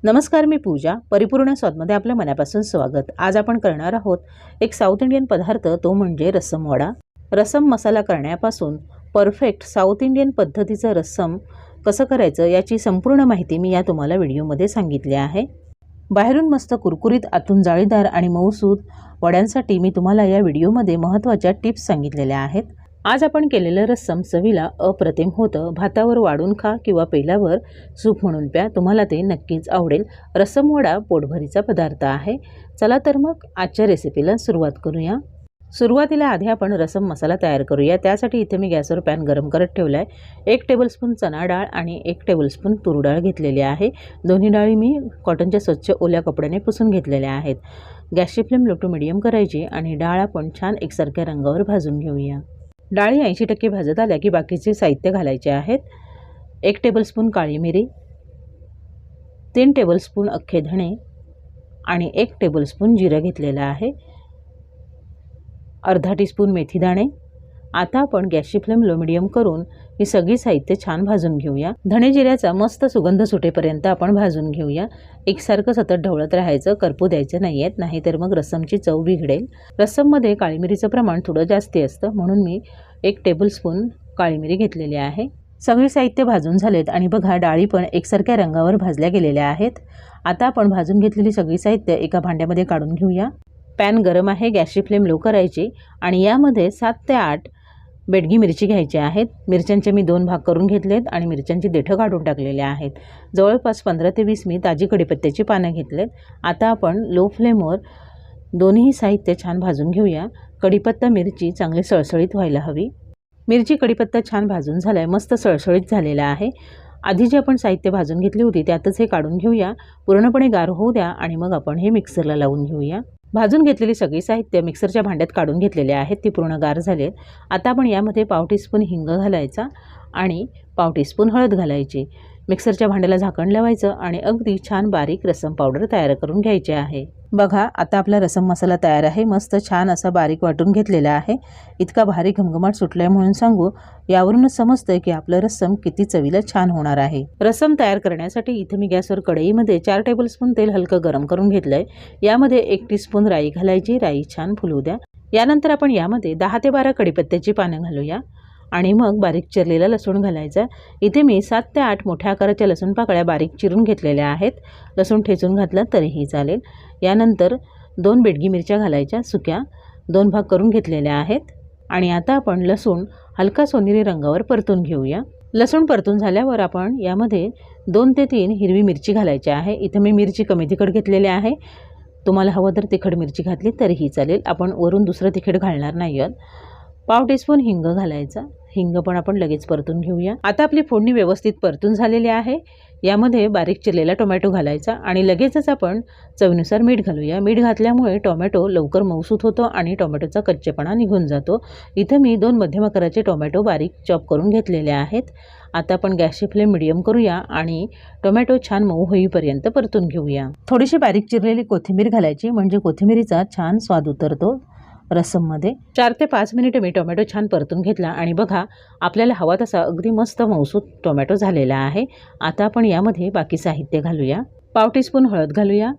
नमस्कार, मी पूजा. परिपूर्ण स्वादमध्ये आपलं मनापासून स्वागत. आज आपण करणार आहोत एक साऊथ इंडियन पदार्थ, तो म्हणजे रस्सम वडा. रस्सम मसाला करण्यापासून परफेक्ट साऊथ इंडियन पद्धतीचं रस्सम कसं करायचं याची संपूर्ण माहिती मी या तुम्हाला व्हिडिओमध्ये सांगितली आहे. बाहेरून मस्त कुरकुरीत, आतून जाळीदार आणि मऊसूद वड्यांसाठी मी तुम्हाला या व्हिडिओमध्ये महत्त्वाच्या टिप्स सांगितलेल्या आहेत. आज आपण केलेलं रस्सम चवीला अप्रतिम होतं. भातावर वाढून खा किंवा पेल्यावर सूप म्हणून प्या, तुम्हाला ते नक्कीच आवडेल. रस्सम वडा पोटभरीचा पदार्थ आहे. चला तर मग आजच्या रेसिपीला सुरुवात करूया. सुरुवातीला आधी आपण रस्सम मसाला तयार करूया. त्यासाठी इथे मी गॅसवर पॅन गरम करत ठेवला आहे. 1 टेबलस्पून चणा डाळ आणि 1 टेबलस्पून तूर डाळ घेतलेली आहे. दोन्ही डाळी मी कॉटनच्या स्वच्छ ओल्या कपड्याने पुसून घेतलेल्या आहेत. गॅसची फ्लेम लो टू मिडियम करायची आणि डाळ आपण छान एकसारख्या रंगावर भाजून घेऊया. डाळी 80% भाजत आल्या की बाकीचे साहित्य घालायचे आहेत. 1 टेबलस्पून काळी मिरी, 3 टेबलस्पून अख्खे धणे आणि 1 टेबलस्पून जिरं घेतलेलं आहे. अर्धा टीस्पून मेथी दाणे. आता आपण गॅसची फ्लेम लो मिडियम करून ही सगळी साहित्य छान भाजून घेऊया. धणे जिऱ्याचा मस्त सुगंध सुटेपर्यंत आपण भाजून घेऊया. एकसारखं सतत ढवळत राहायचं, करपू द्यायचं नाही आहेत, नाहीतर मग रस्समची चव बिघडेल. रस्सममध्ये काळी मिरीचं प्रमाण थोडं जास्ती असतं, म्हणून मी 1 टेबलस्पून काळी मिरी घेतलेली आहे. सगळे साहित्य भाजून झालेत आणि बघा डाळी पण एकसारख्या रंगावर भाजल्या गेलेल्या आहेत. आता आपण भाजून घेतलेली सगळी साहित्य एका भांड्यामध्ये काढून घेऊया. पॅन गरम आहे. गॅसची फ्लेम लो करायची आणि यामध्ये 7 ते 8 बेडगी मिरची घ्यायची आहेत. मिरच्यांचे मी 2 भाग करून घेतलेत आणि मिरच्यांची देठं काढून टाकलेले आहेत. जवळपास 15 ते 20 मी ताजी कढीपत्त्याची पानं घेतलेत. आता आपण लो फ्लेमवर दोन्ही साहित्य छान भाजून घेऊया. कढीपत्ता मिरची चांगली सळसळीत व्हायला हवी. मिरची कढीपत्ता छान भाजून झाला आहे, मस्त सळसळीत झालेला आहे. आधी जे आपण साहित्य भाजून घेतली होती त्यातच हे काढून घेऊया. पूर्णपणे गार होऊ द्या आणि मग आपण हे मिक्सरला लावून घेऊया. भाजून घेतलेली सगळी साहित्य मिक्सरच्या भांड्यात काढून घेतलेले आहेत. ती पूर्ण गार झालेत. आता आपण यामध्ये पाव टीस्पून हिंग घालायचा आणि पाव टीस्पून हळद घालायची. मिक्सरच्या भांड्याला झाकण लावायचं आणि अगदी छान बारीक रस्सम पावडर तयार करून घ्यायची आहे. बघा, आता आपला रस्सम मसाला तयार आहे. मस्त छान असा बारीक वाटून घेतलेला आहे. इतका भारी घमघमाट सुटलाय म्हणून सांगू, यावरूनच समजतंय की आपलं रस्सम किती चवीला छान होणार आहे. रस्सम तयार करण्यासाठी इथे मी गॅसवर कढईमध्ये 4 टेबलस्पून तेल हलकं गरम करून घेतलंय. यामध्ये 1 टीस्पून राई घालायची. राई छान फुलू द्या. यानंतर आपण यामध्ये 10 ते 12 कढीपत्त्याची पानं घालूया आणि मग बारीक चिरलेला लसूण घालायचा. इथे मी 7 ते 8 मोठ्या आकाराच्या लसूण पाकळ्या बारीक चिरून घेतलेल्या आहेत. लसूण ठेचून घातलं तरीही चालेल. यानंतर 2 बेडगी मिरच्या घालायच्या, सुक्या 2 भाग करून घेतलेल्या आहेत. आणि आता आपण लसूण हलका सोनेरी रंगावर परतून घेऊया. लसूण परतून झाल्यावर आपण यामध्ये 2 ते 3 हिरवी मिरची घालायची आहे. इथे मी मिरची कमी तिखट घेतलेली आहे. तुम्हाला हवं तर तिखट मिरची घातली तरीही चालेल. आपण वरून दुसरं तिखट घालणार नाही आहोत. पाव टीस्पून हिंग घालायचा. हिंग पण आपण लगेच परतून घेऊया. आता आपली फोडणी व्यवस्थित परतून झालेली आहे. यामध्ये बारीक चिरलेला टोमॅटो घालायचा आणि लगेचच आपण चवीनुसार मीठ घालूया. मीठ घातल्यामुळे टोमॅटो लवकर मऊसूत होतो आणि टोमॅटोचा कच्चेपणा निघून जातो. इथं मी 2 मध्यम आकाराचे टोमॅटो बारीक चॉप करून घेतलेले आहेत. आता आपण गॅसची फ्लेम मिडियम करूया आणि टोमॅटो छान मऊ होईपर्यंत परतून घेऊया. थोडीशी बारीक चिरलेली कोथिंबीर घालायची, म्हणजे कोथिंबीरीचा छान स्वाद उतरतो रस्सममध्ये. 4 ते 5 मिनिटं मी टोमॅटो छान परतून घेतला आणि बघा, आपल्याला हवा तसा अगदी मस्त मऊसूत टोमॅटो झालेला आहे. आता आपण यामध्ये बाकी साहित्य घालूया. पाव टीस्पून हळद घालूया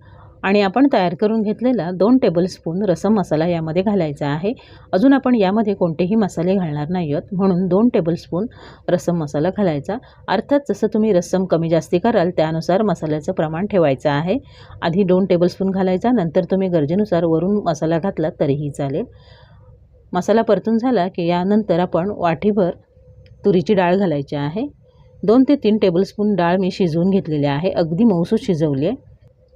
आणि आपण तयार करून घेतलेला 2 टेबलस्पून रस्सम मसाला यामध्ये घालायचा आहे. अजून आपण यामध्ये कोणतेही मसाले घालणार नाही आहोत, म्हणून 2 टेबलस्पून रस्सम मसाला घालायचा. अर्थात जसं तुम्ही रस्सम कमी जास्ती कराल त्यानुसार मसाल्याचं प्रमाण ठेवायचं आहे. आधी 2 टेबलस्पून घालायचा, नंतर तुम्ही गरजेनुसार वरून मसाला घातला तरीही चालेल. मसाला परतून झाला की यानंतर आपण वाटीभर तुरीची डाळ घालायची आहे. 2 ते 3 टेबलस्पून डाळ मी शिजवून घेतलेली आहे. अगदी मऊसूत शिजवली आहे.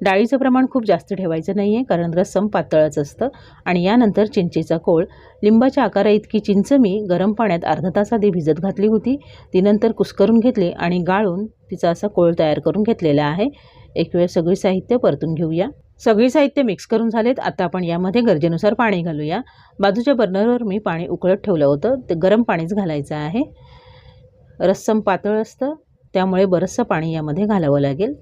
डाळीचं प्रमाण खूप जास्त ठेवायचं नाही आहे, कारण रस्सम पातळच असतं. आणि यानंतर चिंचेचा कोळ. लिंबाच्या आकारा इतकी चिंच मी गरम पाण्यात अर्धा तास आधी भिजत घातली होती. ती नंतर कुस्करून घेतली आणि गाळून तिचा असा कोळ तयार करून घेतलेला आहे. एक वेळ सगळी साहित्य परतून घेऊया. सगळी साहित्य मिक्स करून झालेत. आता आपण यामध्ये गरजेनुसार पाणी घालूया. बाजूच्या बर्नरवर मी पाणी उकळत ठेवलं होतं, ते गरम पाणीच घालायचं आहे. रस्सम पातळ असतं त्यामुळे बरंचसं पाणी यामध्ये घालावं लागेल.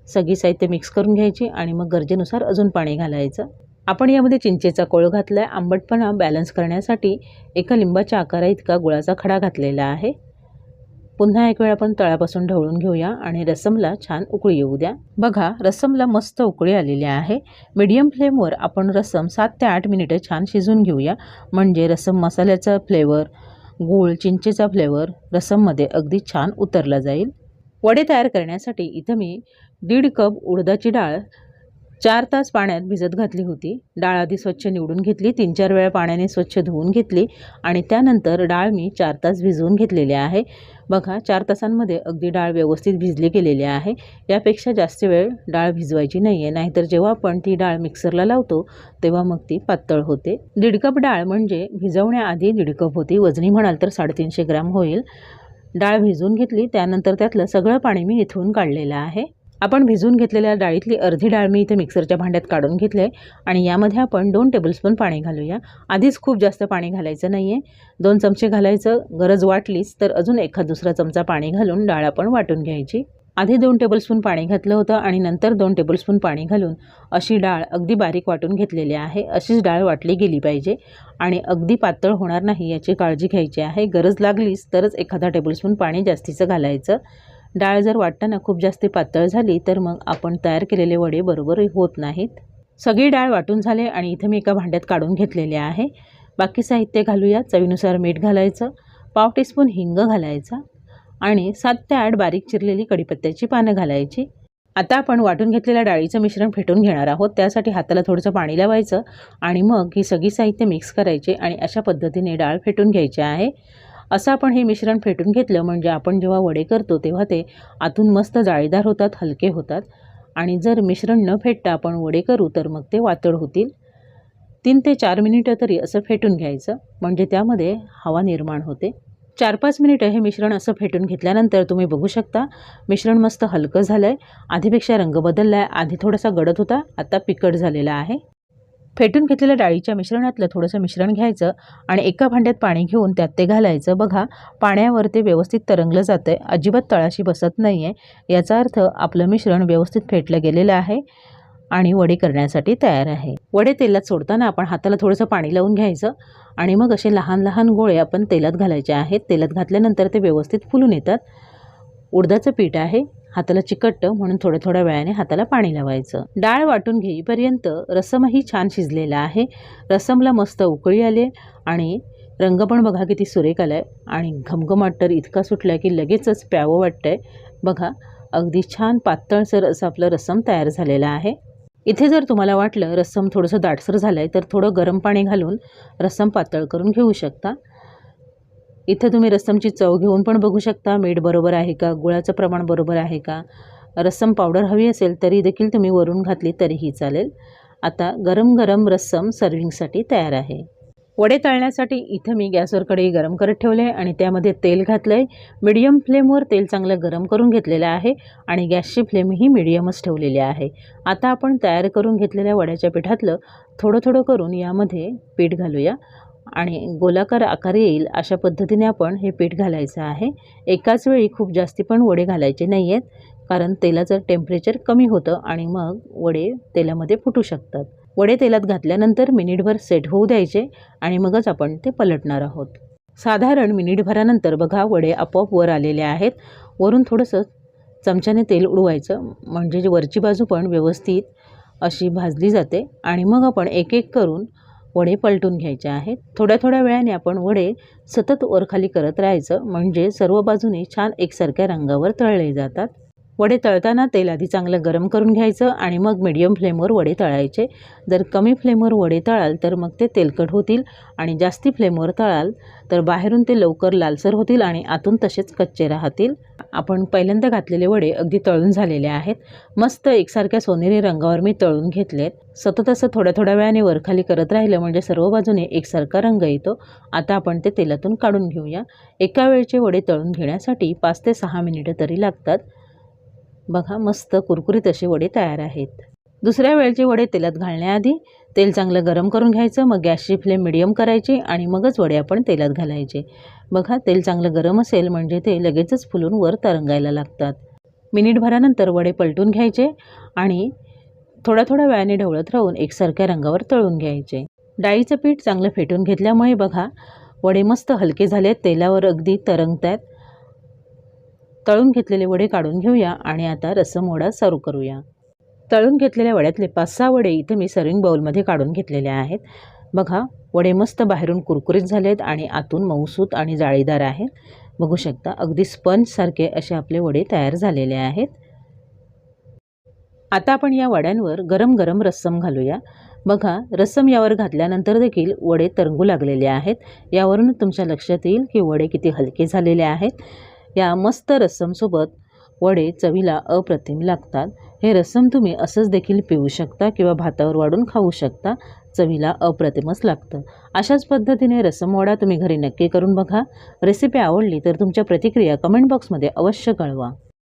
सगळी साहित्य मिक्स करून घ्यायची आणि मग गरजेनुसार अजून पाणी घालायचं. आपण यामध्ये चिंचेचा कोळ घातला आहे. आंबटपणा बॅलन्स करण्यासाठी एका लिंबाच्या आकारा इतका गुळाचा खडा घातलेला आहे. पुन्हा एक वेळ आपण तळापासून ढवळून घेऊया आणि रस्समला छान उकळी येऊ द्या। बघा रस्समला मस्त उकळी आलेली आहे। मीडियम फ्लेमवर आपण रस्सम 7 ते 8 मिनिटे छान शिजवून घेऊया, म्हणजे रस्सम मसाल्याचा फ्लेवर, गूळ, चिंचेचा फ्लेवर रस्सममध्ये अगदी छान उतरला जाईल। वडे तयार करण्यासाठी इथं मी 1.5 कप उडदाची डाळ 4 तास पाण्यात भिजत घातली होती। डाळ आधी स्वच्छ निवडून घेतली, 3-4 वेळा पाण्याने स्वच्छ धुवून घेतली आणि त्यानंतर डाळ मी 4 तास भिजवून घेतलेली आहे। बघा 4 तासांमध्ये अगदी डाळ व्यवस्थित भिजली गेलेली आहे। यापेक्षा जास्त वेळ डाळ भिजवायची नाही आहे, नाहीतर जेव्हा आपण ती डाळ मिक्सरला लावतो तेव्हा मग ती पातळ होते। 1.5 कप डाळ म्हणजे भिजवण्याआधी 1.5 कप होती, वजनी म्हणाल तर 350 ग्राम होईल। डाळ भिजवून घेतली, त्यानंतर त्यातलं सगळं पाणी मी निथळून काढलेलं आहे। आपण भिजवून घेतलेल्या डाळीतली अर्धी डाळ मी इथे मिक्सरच्या भांड्यात काढून घेतले आणि यामध्ये आपण 2 टेबलस्पून पाणी घालूया। आधीच खूप जास्त पाणी घालायचं नाही आहे, 2 चमचे घालायचं, गरज वाटलीच तर अजून एखाद दुसरा चमचा पाणी घालून डाळ आपण वाटून घ्यायची। आधी 2 टेबलस्पून पाणी घातलं होतं आणि नंतर 2 टेबलस्पून पाणी घालून अशी डाळ अगदी बारीक वाटून घेतलेली आहे। अशीच डाळ वाटली गेली पाहिजे आणि अगदी पातळ होणार नाही याची काळजी घ्यायची आहे। गरज लागलीच तरच एखादा टेबलस्पून पाणी जास्तीचं घालायचं। डाळ जर वाटताना खूप जास्त पातळ झाली तर मग आपण तयार केलेले वडे बरोबर होत नाहीत। सगळी डाळ वाटून झाले आणि इथे मी एका भांड्यात काढून घेतलेले आहे। बाकी साहित्य घालूया। चवीनुसार मीठ घालायचं, पाव टीस्पून हिंग घालायचा आणि 7 ते 8 बारीक चिरलेली कढीपत्त्याची पानं घालायची। आता आपण वाटून घेतलेल्या डाळीचं मिश्रण फेटून घेणार आहोत। त्यासाठी हाताला थोडंसं पाणी लावायचं आणि मग ही सगळी साहित्य मिक्स करायचे आणि अशा पद्धतीने डाळ फेटून घ्यायची आहे। असं आपण हे मिश्रण फेटून घेतलं म्हणजे आपण जेव्हा वडे करतो तेव्हा ते आतून मस्त जाळीदार होतात, हलके होतात आणि जर मिश्रण न फेटता आपण वडे करू तर मग ते वातड होतील। 3 ते 4 मिनिटं तरी असं फेटून घ्यायचं, म्हणजे त्यामध्ये हवा निर्माण होते। 4-5 मिनिटं हे मिश्रण असं फेटून घेतल्यानंतर तुम्ही बघू शकता मिश्रण मस्त हलकं झालं आहे। आधीपेक्षा रंग बदलला आहे, आधी थोडासा गडद होता, आता पिकट झालेला आहे। फेटून घेतलेल्या डाळीच्या मिश्रणातलं थोडंसं मिश्रण घ्यायचं आणि एका भांड्यात पाणी घेऊन त्यात ते घालायचं। बघा पाण्यावर ते व्यवस्थित तरंगलं जातं आहे, अजिबात तळाशी बसत नाही आहे। याचा अर्थ आपलं मिश्रण व्यवस्थित फेटलं गेलेलं आहे आणि वडे करण्यासाठी तयार आहे। वडे तेलात सोडताना आपण हाताला थोडंसं पाणी लावून घ्यायचं आणि मग असे लहान लहान गोळे आपण तेलात घालायचे आहेत। तेलात घातल्यानंतर ते व्यवस्थित फुलून येतात। उडदाचं पीठ आहे, हाताला चिकटतं म्हणून थोड्या वेळाने हाताला पाणी लावायचं। डाळ वाटून घेईपर्यंत रस्समही छान शिजलेला आहे। रस्समला मस्त उकळी आली आणि रंग पण बघा किती सुरेख आलाय आणि घमघमाट तर इतका सुटला की लगेचच प्यावं वाटतंय। बघा अगदी छान पातळसर असं आपलं रस्सम तयार झालेलं आहे। इथे जर तुम्हाला वाटलं रस्सम थोडंसं दाटसर झालंय तर थोडं गरम पाणी घालून रस्सम पातळ करून घेऊ शकता। इथे तुम्ही रस्समची चव घेऊन पण बघू शकता, मीठ बरोबर आहे का, गुळाचं प्रमाण बरोबर आहे का। रस्सम पावडर हवी असेल तरी देखील तुम्ही वरून घातली तरीही चालेल। आता गरम गरम रस्सम सर्विंगसाठी तयार आहे। वडे तळण्यासाठी इथे मी गॅसवर कढई गरम करत ठेवले आणि त्यामध्ये तेल घातलंय। मीडियम फ्लेमवर तेल चांगलं गरम करून घेतलेलं आहे आणि गॅसची फ्लेमही मीडियमच ठेवलेली आहे। आता आपण तयार करून घेतलेल्या वड्याच्या पिठातलं थोडं थोडं करून यामध्ये पीठ घालूया आणि गोलाकार आकार येईल अशा पद्धतीने आपण हे पीठ घालायचं आहे। एकाच वेळी खूप जास्ती पण वडे घालायचे नाही आहेत, कारण तेलाचं टेम्परेचर कमी होतं आणि मग वडे तेलामध्ये फुटू शकतात। वडे तेलात घातल्यानंतर मिनिटभर सेट होऊ द्यायचे आणि मगच आपण ते पलटणार आहोत। साधारण मिनिटभरानंतर बघा वडे आपोआप वर आलेले आहेत। वरून थोडंसं चमच्याने तेल उडवायचं, म्हणजे वरची बाजू पण व्यवस्थित अशी भाजली जाते आणि मग आपण एक एक करून वडे पलटून घ्यायचे आहेत। थोड्या वेळाने आपण वडे सतत वरखाली करत राहायचं, म्हणजे सर्व बाजूने छान एकसारख्या रंगावर तळले जातात। वडे तळताना तेल आधी चांगलं गरम करून घ्यायचं आणि मग मीडियम फ्लेमवर वडे तळायचे। जर कमी फ्लेमवर वडे तळाल तर मग ते तेलकट होतील आणि जास्ती फ्लेमवर तळाल तर बाहेरून ते लवकर लालसर होतील आणि आतून तसेच कच्चे राहतील। आपण पहिल्यांदा घातलेले वडे अगदी तळून झालेले आहेत। मस्त एकसारख्या सोनेरी रंगावर मी तळून घेतलेत। सतत असं थोड्या वेळाने वरखाली करत राहिलं म्हणजे सर्व बाजूने एकसारखा रंग येतो। आता आपण ते तेलातून काढून घेऊया। एका वेळचे वडे तळून घेण्यासाठी 5 ते 6 मिनिटं तरी लागतात। बघा मस्त कुरकुरीत असे वडे तयार आहेत। दुसऱ्या वेळचे वडे तेलात घालण्याआधी तेल चांगलं गरम करून घ्यायचं, मग गॅसची फ्लेम मीडियम करायची आणि मगच वडे आपण तेलात घालायचे। बघा तेल चांगलं गरम असेल म्हणजे ते लगेचच फुलून वर तरंगायला लागतात। मिनिटभरानंतर वडे पलटून घ्यायचे आणि थोड्या वेळाने ढवळत राहून एकसारख्या रंगावर तळून घ्यायचे। डाळीचं पीठ चांगलं फेटून घेतल्यामुळे बघा वडे मस्त हलके झालेत, तेलावर अगदी तरंगतात। तळून घेतलेले वडे काढून घेऊया आणि आता रस्सम वडा सर्व करूया। तळून घेतलेल्या वड्यातले 5-6 वडे इथे मी सर्विंग बाउलमध्ये काढून घेतलेले आहेत। बघा, वडे मस्त बाहेरून कुरकुरीत झालेत आणि आतून मऊसूत आणि जाळीदार आहेत। बघू शकता, अगदी स्पंजसारखे असे आपले वडे तयार झालेले आहेत। आता आपण या वड्यांवर गरम गरम रस्सम घालूया। बघा, रस्सम यावर घातल्यानंतर देखील वडे तरंगू लागलेले आहेत। यावरून तुमच्या लक्षात येईल की वडे किती हलके झालेले आहेत। या मस्त रस्समसोबत वडे चवीला अप्रतिम लागतात। हे रस्सम तुम्ही असंच देखील पिऊ शकता किंवा भातावर वाढून खाऊ शकता। चवीला अप्रतिमच लागतं। अशाच पद्धतीने रस्सम वडा तुम्ही घरी नक्की करून बघा। रेसिपी आवडली तर तुमच्या प्रतिक्रिया कमेंट बॉक्समध्ये अवश्य कळवा।